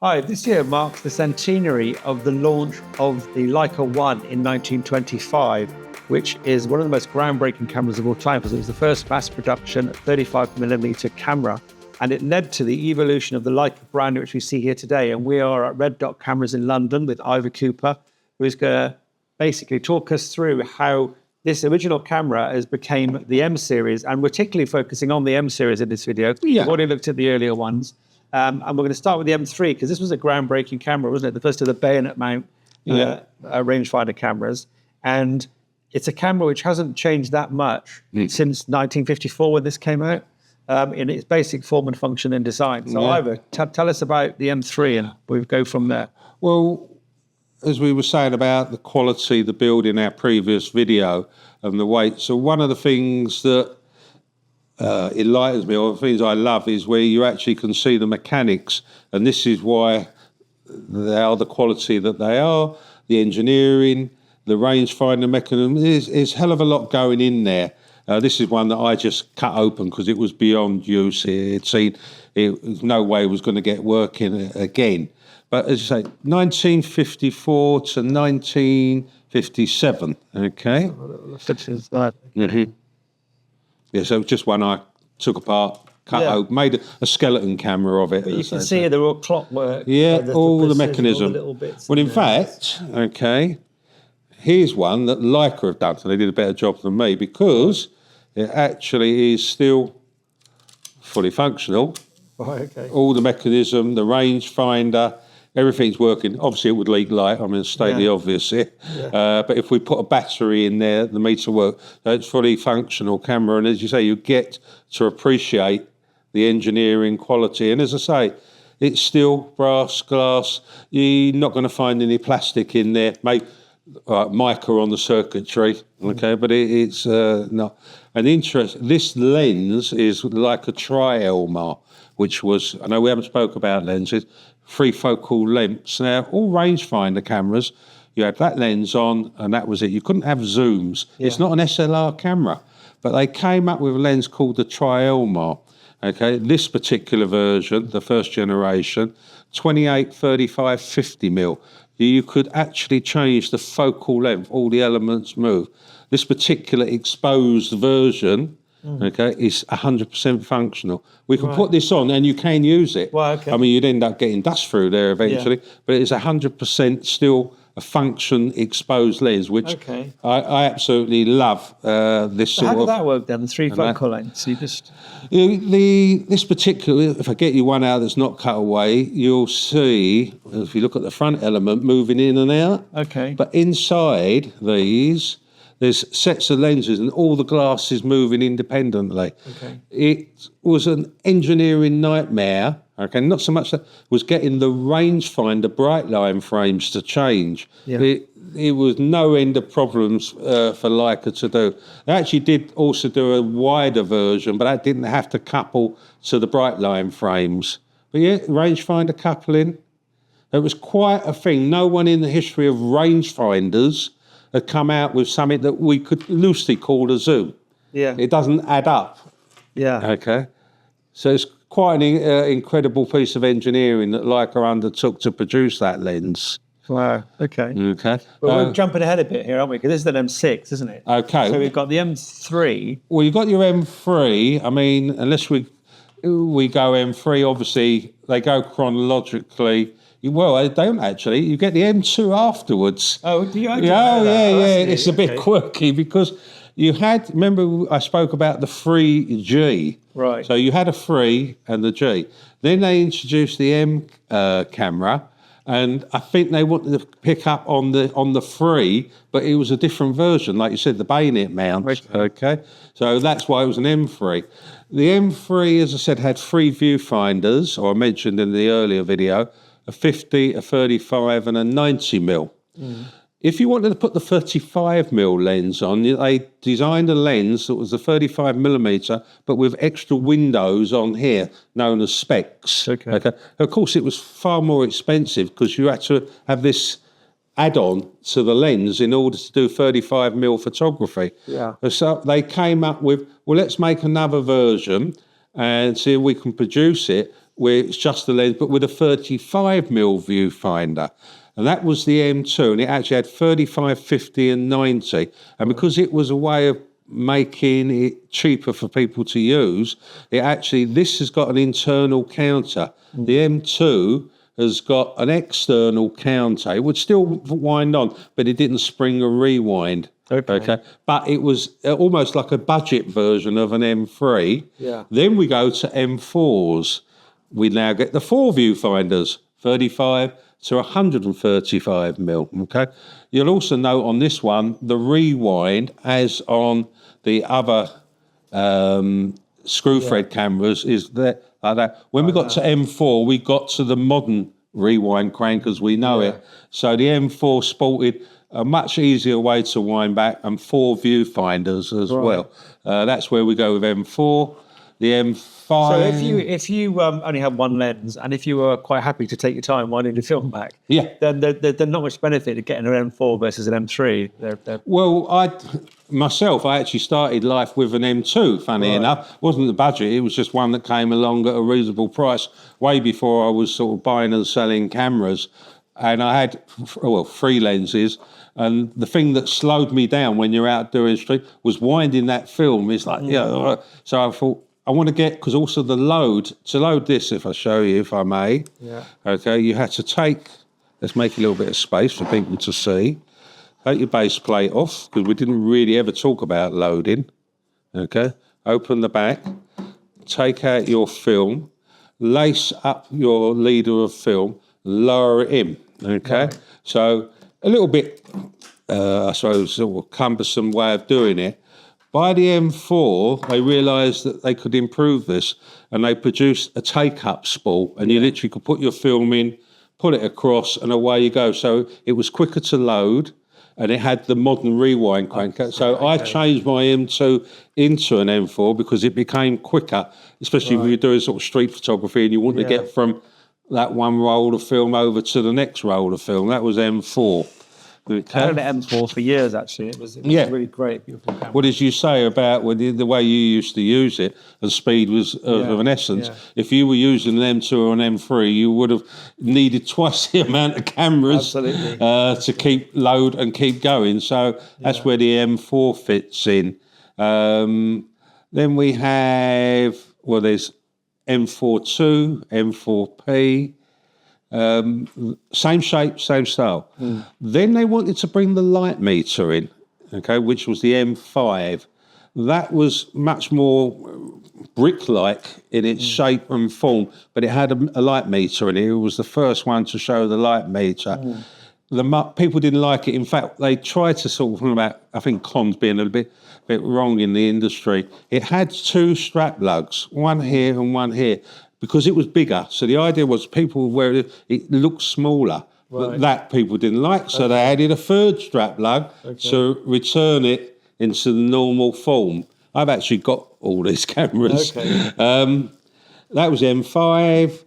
Hi, this year marks the centenary of the launch of the Leica M in 1925, which is one of the most groundbreaking cameras of all time because it was the first mass production 35mm camera. And it led to the evolution of the Leica brand, which we see here today. And we are at Red Dot Cameras in London with Ivor, who's going to basically talk us through how this original camera has became the M series. And we're particularly focusing on the M series in this video. Yeah. We've already looked at the earlier ones. And we're going to start with the M3 because this was a groundbreaking camera, wasn't it? The first of the bayonet mount rangefinder cameras. And it's a camera which hasn't changed that much since 1954 when this came out in its basic form and function and design. So Ivor, tell us about the M3 and we'll go from there. Well, as we were saying about the quality, the build in our previous video and the weight. So one of the things that enlightens me, or the things I love, is where you actually can see the mechanics, and this is why they are the quality that they are. The engineering, the rangefinder mechanism, is hell of a lot going in there. This is one that I just cut open because it was beyond use. It no way it was going to get working again. But as I say, 1954 to 1957. Okay. Mm-hmm. Yeah, so just one I took apart, cut open, made a skeleton camera of it. But you can see they're all clockwork. Yeah, all the mechanism. All the little bits well, in fact, okay, here's one that Leica have done, so they did a better job than me because it actually is still fully functional. Right, okay. All the mechanism, the rangefinder, everything's working. Obviously, it would leak light. I mean, state the obvious here. Yeah. But if we put a battery in there, the meter work. So it's fully functional camera. And as you say, you get to appreciate the engineering quality. And as I say, it's still brass, glass. You're not going to find any plastic in there. Maybe mica on the circuitry, okay? But it's not. And this lens is like a Tri-Elmar, which was, I know we haven't spoke about lenses, 3 focal lengths. Now, all rangefinder cameras, you had that lens on and that was it. You couldn't have zooms. Yeah. It's not an SLR camera, but they came up with a lens called the Tri-Elmar. Okay, this particular version, the first generation, 28, 35, 50 mil. You could actually change the focal length, all the elements move. This particular exposed version, okay, is 100% functional. We can put this on and you can use it. Well, okay. I mean, you'd end up getting dust through there eventually, but it's 100% still a function exposed lens, which I absolutely love this so sort of... how did that work then, the 3 focal lengths? You just... This particular, if I get you one out that's not cut away, you'll see, if you look at the front element, moving in and out. Okay. But inside these, there's sets of lenses and all the glass is moving independently. Okay. It was an engineering nightmare. Okay, not so much that was getting the rangefinder bright line frames to change. Yeah. It was no end of problems for Leica to do. They actually did also do a wider version, but that didn't have to couple to the bright line frames. But yeah, rangefinder coupling, it was quite a thing. No one in the history of rangefinders had come out with something that we could loosely call a zoom. Yeah. It doesn't add up. Yeah. Okay. So it's quite an incredible piece of engineering that Leica undertook to produce that lens. Wow. Okay. Okay. Well, we're jumping ahead a bit here, aren't we? Because this is the M6, isn't it? Okay. So we've got the M3. Well, you've got your M3. I mean, unless we go M3, obviously they go chronologically. Well, they don't actually. You get the M2 afterwards. Oh, do you? Yeah. It's a bit quirky because you had, remember I spoke about the 3G. Right. So you had a 3 and the G. Then they introduced the M camera, and I think they wanted to pick up on the 3, but it was a different version, like you said, the bayonet mount. Right. Okay. So that's why it was an M3. The M3, as I said, had 3 viewfinders, or I mentioned in the earlier video, a 50, a 35 and a 90 mil. If you wanted to put the 35 mil lens on, they designed a lens that was a 35 millimeter, but with extra windows on here, known as specs. Okay. Of course, it was far more expensive because you had to have this add-on to the lens in order to do 35 mil photography. Yeah. So they came up with, well, let's make another version and see if we can produce it, where it's just the lens, but with a 35mm viewfinder. And that was the M2, and it actually had 35, 50 and 90. And because it was a way of making it cheaper for people to use, this has got an internal counter. The M2 has got an external counter. It would still wind on, but it didn't spring a rewind. Okay. But it was almost like a budget version of an M3. Yeah. Then we go to M4s. We now get the 4 viewfinders, 35 to 135mm. Okay. You'll also note on this one the rewind, as on the other screw thread cameras, is there like that. When we got to M4, we got to the modern rewind crank as we know it. So the M4 sported a much easier way to wind back and 4 viewfinders as well. That's where we go with M4. The M5. So if you only have one lens, and if you were quite happy to take your time winding the film back, then there's not much benefit of getting an M4 versus an M3. Well, I actually started life with an M2. Funny enough, it wasn't the budget; it was just one that came along at a reasonable price, way before I was sort of buying and selling cameras. And I had 3 lenses. And the thing that slowed me down when you're out doing street was winding that film. It's like, so I thought, I want to get, because also to load this, if I show you, if I may. Okay, you had to take, let's make a little bit of space for people to see. Take your base plate off, because we didn't really ever talk about loading. Okay, open the back, take out your film, lace up your leader of film, lower it in. Okay, so a little bit, I suppose, sort of cumbersome way of doing it. By the M4, they realised that they could improve this, and they produced a take-up spool, and you literally could put your film in, put it across, and away you go. So it was quicker to load, and it had the modern rewind crank. So I changed my M2 into an M4 because it became quicker, especially when you're doing sort of street photography and you want to get from that one roll of film over to the next roll of film. That was M4. I had an M4 for years, actually. It was really great, beautiful camera. What did you say about the way you used to use it, and speed was of an essence? If you were using an M2 or an M3, you would have needed twice the amount of cameras to keep load and keep going. So that's where the M4 fits in. Then we have, there's M42, M4P. Same shape, same style. Then they wanted to bring the light meter in, which was the M5. That was much more brick-like in its shape and form, but it had a light meter in it. It was the first one to show the light meter. People didn't like it. In fact, they tried to sort of, I think Con's being a little bit wrong in the industry. It had 2 strap lugs, one here and one here, because it was bigger. So the idea was people wear it looked smaller, but that people didn't like. So they added a 3rd strap lug to return it into the normal form. I've actually got all these cameras. That was M5,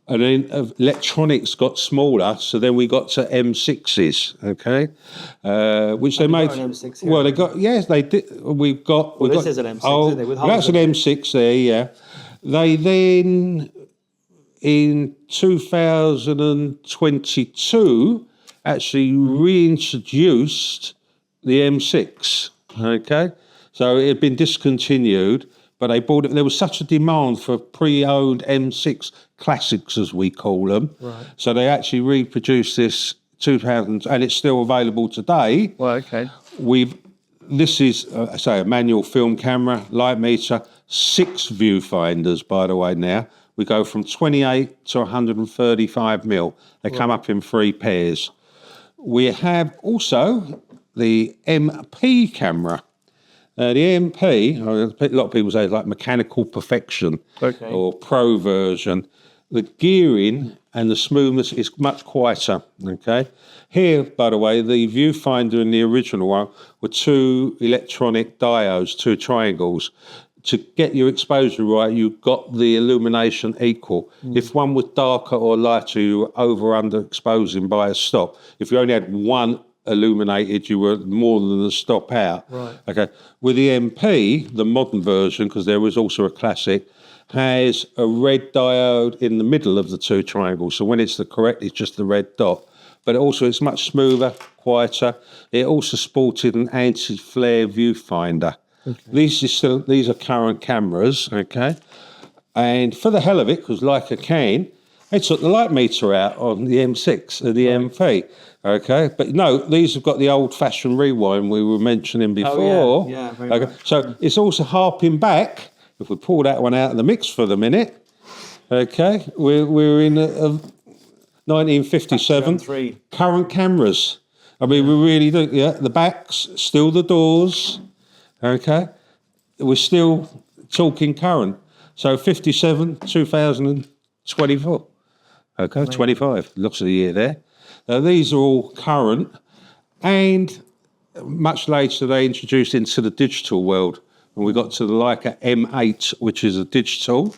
and then electronics got smaller. So then we got to M6s, which they made. M6 here? Well, they got, they did. We've got. This is an M6, isn't it? That's an M6 there, They then, in 2022, actually reintroduced the M6, So it had been discontinued, but they bought it. There was such a demand for pre-owned M6 classics, as we call them. So they actually reproduced this 2000, and it's still available today. This is, a manual film camera, light meter, 6 viewfinders, by the way, now. We go from 28 to 135mm. They come up in 3 pairs. We have also the MP camera. The MP, a lot of people say it's like mechanical perfection or pro version. The gearing and the smoothness is much quieter, Here, by the way, the viewfinder in the original one were 2 electronic diodes, 2 triangles. To get your exposure right, you got the illumination equal. If one was darker or lighter, you were over/under exposing by a stop. If you only had one illuminated, you were more than a stop out. With the MP, the modern version, because there was also a classic, has a red diode in the middle of the two triangles. So when it's the correct, it's just the red dot. But also it's much smoother, quieter. It also sported an anti-flare viewfinder. Okay. These are current cameras, okay? And for the hell of it, because Leica can, they took the light meter out on the M6 and the M3, okay? But no, these have got the old-fashioned rewind we were mentioning before. Oh, yeah, very okay? much. So it's also harping back. If we pull that one out of the mix for the minute, okay, we're in 1957 current cameras. I mean, we really do. Yeah, the backs, still the doors. Okay, we're still talking current. So 57, 2024. Okay, 25. Looks of the year there. These are all current, and much later they introduced into the digital world, and we got to the Leica M8, which is a digital,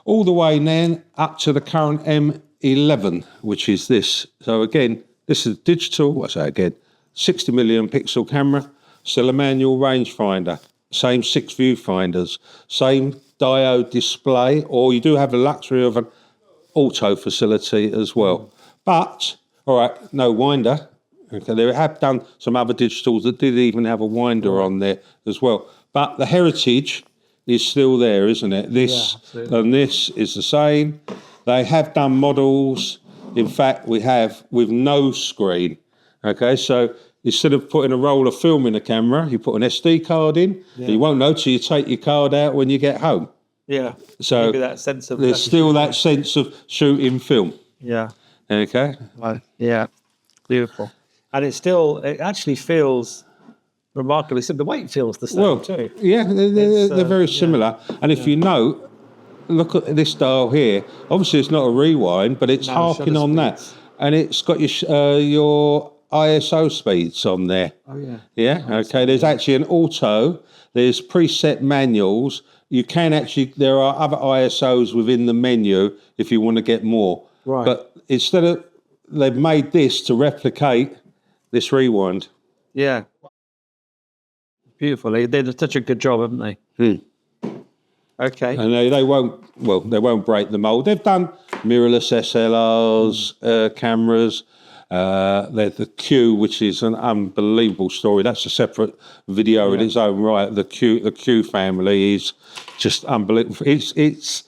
all the way then up to the current M11, which is this. So again, this is digital. What's that again? 60 million pixel camera, still a manual rangefinder, same 6 viewfinders, same diode display, or you do have the luxury of an auto facility as well. But, all right, no winder. Okay, they have done some other digitals that did even have a winder on there as well. But the heritage is still there, isn't it? This and this is the same. They have done models. In fact, we have with no screen. Okay, so instead of putting a roll of film in a camera, you put an SD card in. Yeah. You won't know till you take your card out when you get home. Yeah. So that sense of there's still that sense of shooting film. Yeah. Okay. Yeah. Beautiful. And it actually feels remarkably similar. The weight feels the same too. Yeah, they're very similar. And if you know, look at this dial here. Obviously, it's not a rewind, but it's harking on that. And it's got your ISO speeds on there. Oh, yeah. Yeah, okay. There's actually an auto. There's preset manuals. You can actually, there are other ISOs within the menu if you want to get more. Right. But instead of, they've made this to replicate this rewind. Yeah. Beautiful. They did such a good job, haven't they? Okay. And they won't break the mold. They've done mirrorless SLRs, cameras. There's the Q, which is an unbelievable story. That's a separate video in its own right. The Q family is just unbelievable. It's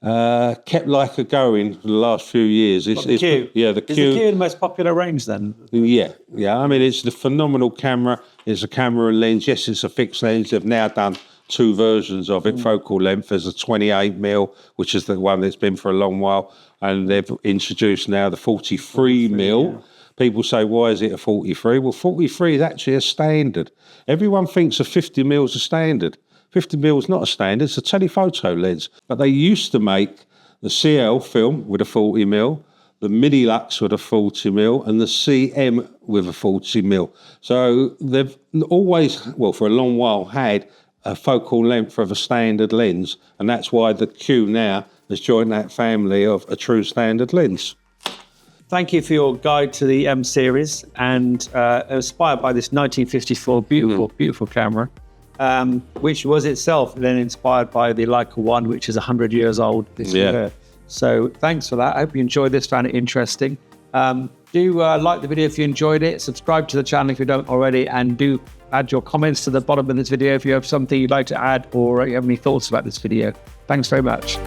kept Leica going for the last few years. The Q? Yeah, the Q. Is the Q the most popular range then? Yeah. I mean, it's the phenomenal camera. It's a camera and lens. Yes, it's a fixed lens. They've now done 2 versions of it. Focal length. There's a 28mm, which is the one that's been for a long while. And they've introduced now the 43mm. Yeah. People say, why is it a 43? Well, 43 is actually a standard. Everyone thinks a 50mm is a standard. 50mm is not a standard, it's a telephoto lens. But they used to make the CL film with a 40mm, the Mini Lux with a 40mm, and the CM with a 40mm. So they've always, for a long while, had a focal length of a standard lens, and that's why the Q now has joined that family of a true standard lens. Thank you for your guide to the M series, and inspired by this 1954 beautiful camera, which was itself then inspired by the Leica 1, which is 100 years old this year. So thanks for that. I hope you enjoyed this, found it interesting. Do like the video if you enjoyed it, subscribe to the channel if you don't already, and do add your comments to the bottom of this video if you have something you'd like to add or you have any thoughts about this video. Thanks very much.